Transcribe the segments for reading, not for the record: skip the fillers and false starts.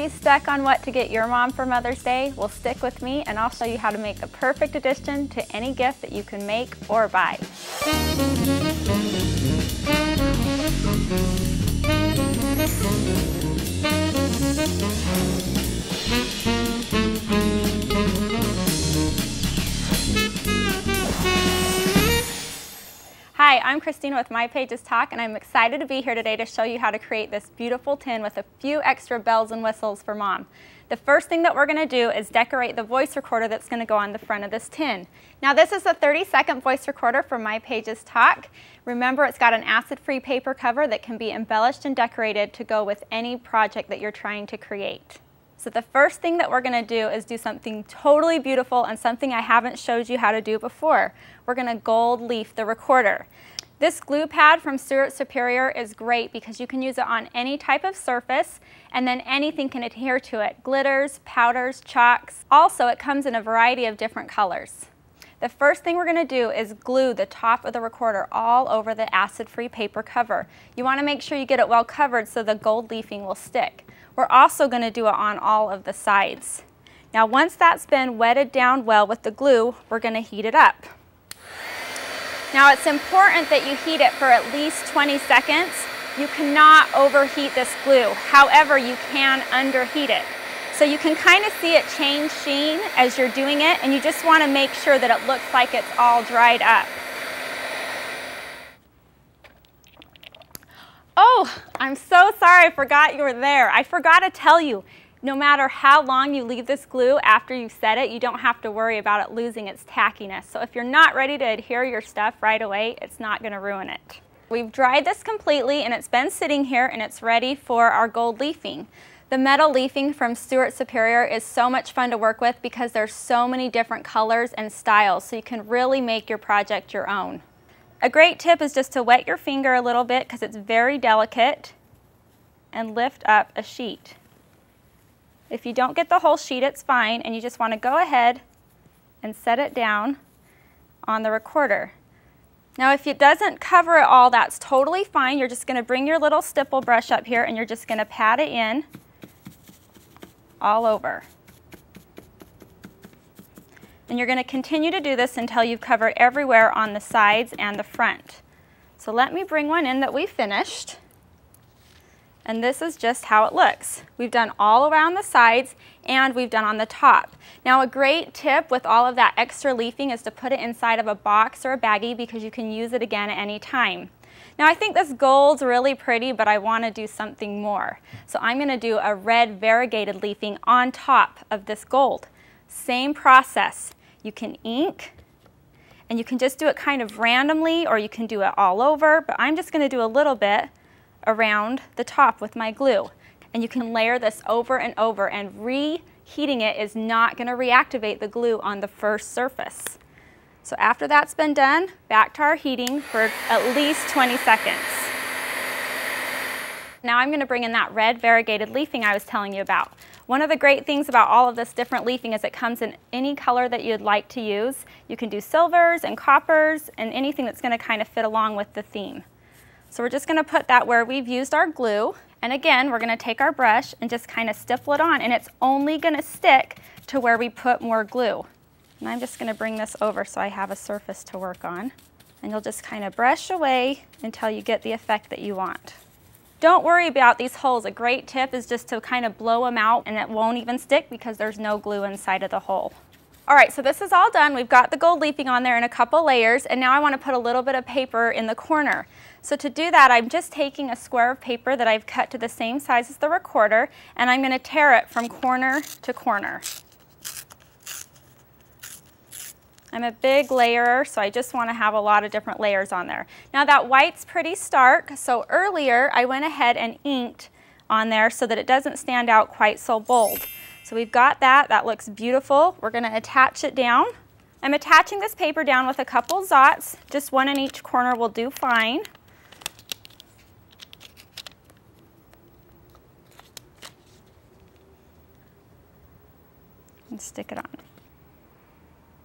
you stuck on what to get your mom for Mother's Day? Well, stick with me and I'll show you how to make the perfect addition to any gift that you can make or buy. Hi, I'm Christina with My Pages Talk, and I'm excited to be here today to show you how to create this beautiful tin with a few extra bells and whistles for Mom. The first thing that we're going to do is decorate the voice recorder that's going to go on the front of this tin. Now this is a 30-second voice recorder from My Pages Talk. Remember, it's got an acid-free paper cover that can be embellished and decorated to go with any project that you're trying to create. So the first thing that we're going to do is do something totally beautiful and something I haven't showed you how to do before. We're going to gold leaf the recorder. This glue pad from Stewart Superior is great because you can use it on any type of surface and then anything can adhere to it. Glitters, powders, chalks. Also, it comes in a variety of different colors. The first thing we're going to do is glue the top of the recorder all over the acid-free paper cover. You want to make sure you get it well covered so the gold leafing will stick. We're also going to do it on all of the sides. Now once that's been wetted down well with the glue, we're going to heat it up. Now it's important that you heat it for at least 20 seconds. You cannot overheat this glue. However, you can underheat it. So you can kind of see it change sheen as you're doing it, and you just want to make sure that it looks like it's all dried up. Oh, I'm so sorry I forgot you were there. I forgot to tell you, no matter how long you leave this glue after you've set it, you don't have to worry about it losing its tackiness. So if you're not ready to adhere your stuff right away, it's not going to ruin it. We've dried this completely and it's been sitting here and it's ready for our gold leafing. The metal leafing from Stewart Superior is so much fun to work with because there's so many different colors and styles, so you can really make your project your own. A great tip is just to wet your finger a little bit because it's very delicate and lift up a sheet. If you don't get the whole sheet, it's fine, and you just want to go ahead and set it down on the recorder. Now if it doesn't cover it all, that's totally fine. You're just going to bring your little stipple brush up here and you're just going to pat it in all over. And you're going to continue to do this until you've covered everywhere on the sides and the front. So let me bring one in that we finished. And this is just how it looks. We've done all around the sides and we've done on the top. Now a great tip with all of that extra leafing is to put it inside of a box or a baggie because you can use it again at any time. Now I think this gold's really pretty, but I want to do something more. So I'm going to do a red variegated leafing on top of this gold. Same process. You can ink, and you can just do it kind of randomly, or you can do it all over, but I'm just going to do a little bit around the top with my glue. And you can layer this over and over, and reheating it is not going to reactivate the glue on the first surface. So after that's been done, back to our heating for at least 20 seconds. Now I'm going to bring in that red variegated leafing I was telling you about. One of the great things about all of this different leafing is it comes in any color that you'd like to use. You can do silvers and coppers and anything that's going to kind of fit along with the theme. So we're just going to put that where we've used our glue. And again, we're going to take our brush and just kind of stipple it on, and it's only going to stick to where we put more glue. And I'm just going to bring this over so I have a surface to work on. And you'll just kind of brush away until you get the effect that you want. Don't worry about these holes. A great tip is just to kind of blow them out and it won't even stick because there's no glue inside of the hole. Alright, so this is all done. We've got the gold leafing on there in a couple layers, and now I want to put a little bit of paper in the corner. So to do that, I'm just taking a square of paper that I've cut to the same size as the recorder, and I'm going to tear it from corner to corner. I'm a big layerer, so I just want to have a lot of different layers on there. Now that white's pretty stark, so earlier I went ahead and inked on there so that it doesn't stand out quite so bold. So we've got that. That looks beautiful. We're going to attach it down. I'm attaching this paper down with a couple Zots. Just one in each corner will do fine. And stick it on.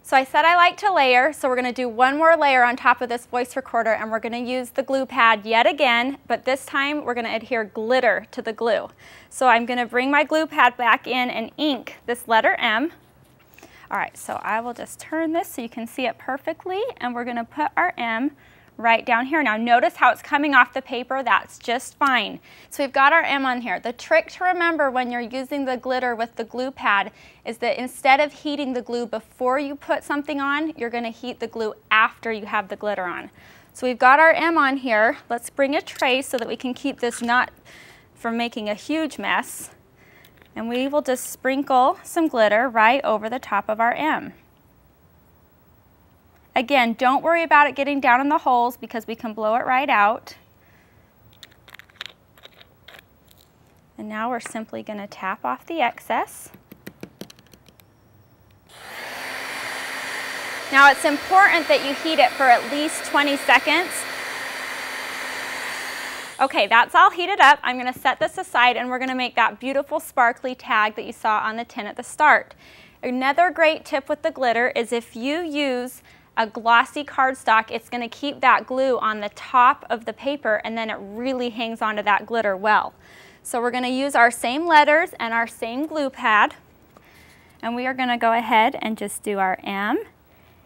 So I said I like to layer, so we're going to do one more layer on top of this voice recorder, and we're going to use the glue pad yet again, but this time we're going to adhere glitter to the glue. So I'm going to bring my glue pad back in and ink this letter M. All right, so I will just turn this so you can see it perfectly, and we're going to put our M right down here. Now notice how it's coming off the paper. That's just fine. So we've got our M on here. The trick to remember when you're using the glitter with the glue pad is that instead of heating the glue before you put something on, you're going to heat the glue after you have the glitter on. So we've got our M on here. Let's bring a tray so that we can keep this knot from making a huge mess. And we will just sprinkle some glitter right over the top of our M. Again, don't worry about it getting down in the holes because we can blow it right out. And now we're simply going to tap off the excess. Now it's important that you heat it for at least 20 seconds. Okay, that's all heated up. I'm going to set this aside and we're going to make that beautiful sparkly tag that you saw on the tin at the start. Another great tip with the glitter is if you use a glossy cardstock, it's going to keep that glue on the top of the paper and then it really hangs onto that glitter well. So we're going to use our same letters and our same glue pad, and we are going to go ahead and just do our M.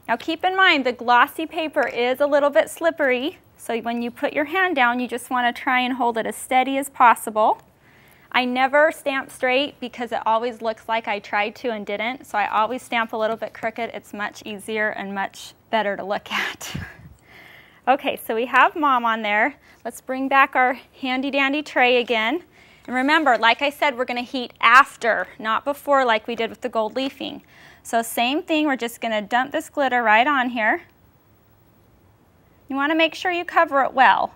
Now keep in mind the glossy paper is a little bit slippery, so when you put your hand down you just want to try and hold it as steady as possible. I never stamp straight because it always looks like I tried to and didn't, so I always stamp a little bit crooked. It's much easier and much better to look at. Okay, so we have Mom on there. Let's bring back our handy dandy tray again. And remember, like I said, we're going to heat after, not before like we did with the gold leafing. So same thing, we're just going to dump this glitter right on here. You want to make sure you cover it well.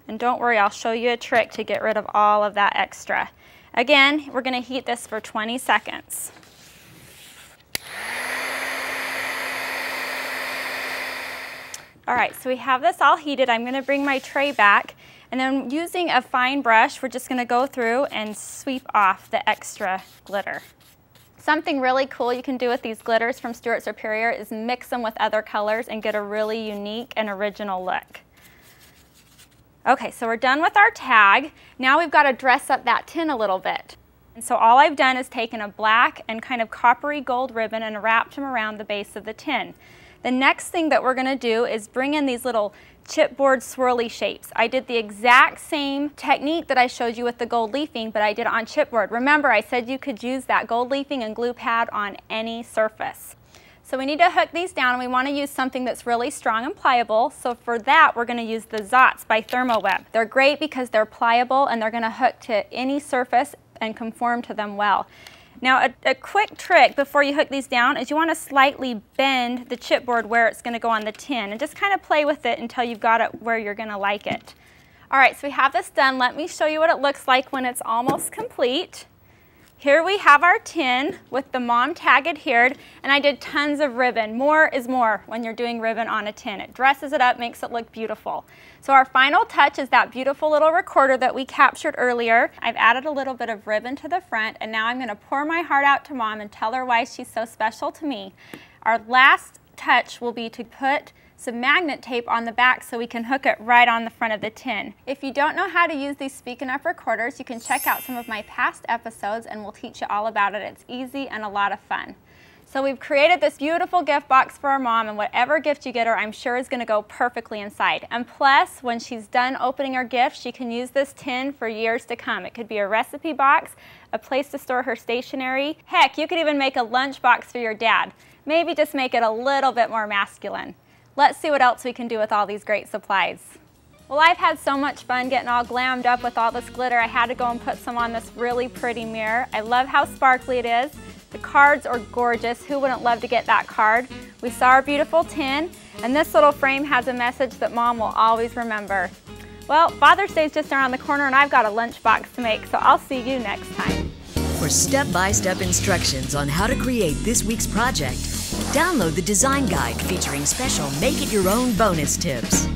And don't worry, I'll show you a trick to get rid of all of that extra. Again, we're going to heat this for 20 seconds. All right, so we have this all heated. I'm going to bring my tray back, and then using a fine brush, we're just going to go through and sweep off the extra glitter. Something really cool you can do with these glitters from Stewart Superior is mix them with other colors and get a really unique and original look. Okay, so we're done with our tag. Now we've got to dress up that tin a little bit. And so all I've done is taken a black and kind of coppery gold ribbon and wrapped them around the base of the tin. The next thing that we're going to do is bring in these little chipboard swirly shapes. I did the exact same technique that I showed you with the gold leafing, but I did it on chipboard. Remember, I said you could use that gold leafing and glue pad on any surface. So we need to hook these down, and we want to use something that's really strong and pliable. So for that, we're going to use the Zots by Therm O Web. They're great because they're pliable and they're going to hook to any surface and conform to them well. Now a quick trick before you hook these down is you want to slightly bend the chipboard where it's going to go on the tin and just kind of play with it until you've got it where you're going to like it. All right, so we have this done. Let me show you what it looks like when it's almost complete. Here we have our tin with the Mom tag adhered, and I did tons of ribbon. More is more when you're doing ribbon on a tin. It dresses it up, makes it look beautiful. So our final touch is that beautiful little recorder that we captured earlier. I've added a little bit of ribbon to the front, and now I'm going to pour my heart out to Mom and tell her why she's so special to me. Our last touch will be to put some magnet tape on the back so we can hook it right on the front of the tin. If you don't know how to use these Speakin recorders, you can check out some of my past episodes and we'll teach you all about it. It's easy and a lot of fun. So we've created this beautiful gift box for our Mom, and whatever gift you get her, I'm sure is going to go perfectly inside. And plus, when she's done opening her gift, she can use this tin for years to come. It could be a recipe box, a place to store her stationery. Heck, you could even make a lunch box for your dad. Maybe just make it a little bit more masculine. Let's see what else we can do with all these great supplies. Well, I've had so much fun getting all glammed up with all this glitter. I had to go and put some on this really pretty mirror. I love how sparkly it is. The cards are gorgeous. Who wouldn't love to get that card? We saw our beautiful tin, and this little frame has a message that Mom will always remember. Well, Father's Day is just around the corner, and I've got a lunchbox to make, so I'll see you next time. For step-by-step instructions on how to create this week's project, download the design guide featuring special make-it-your-own bonus tips.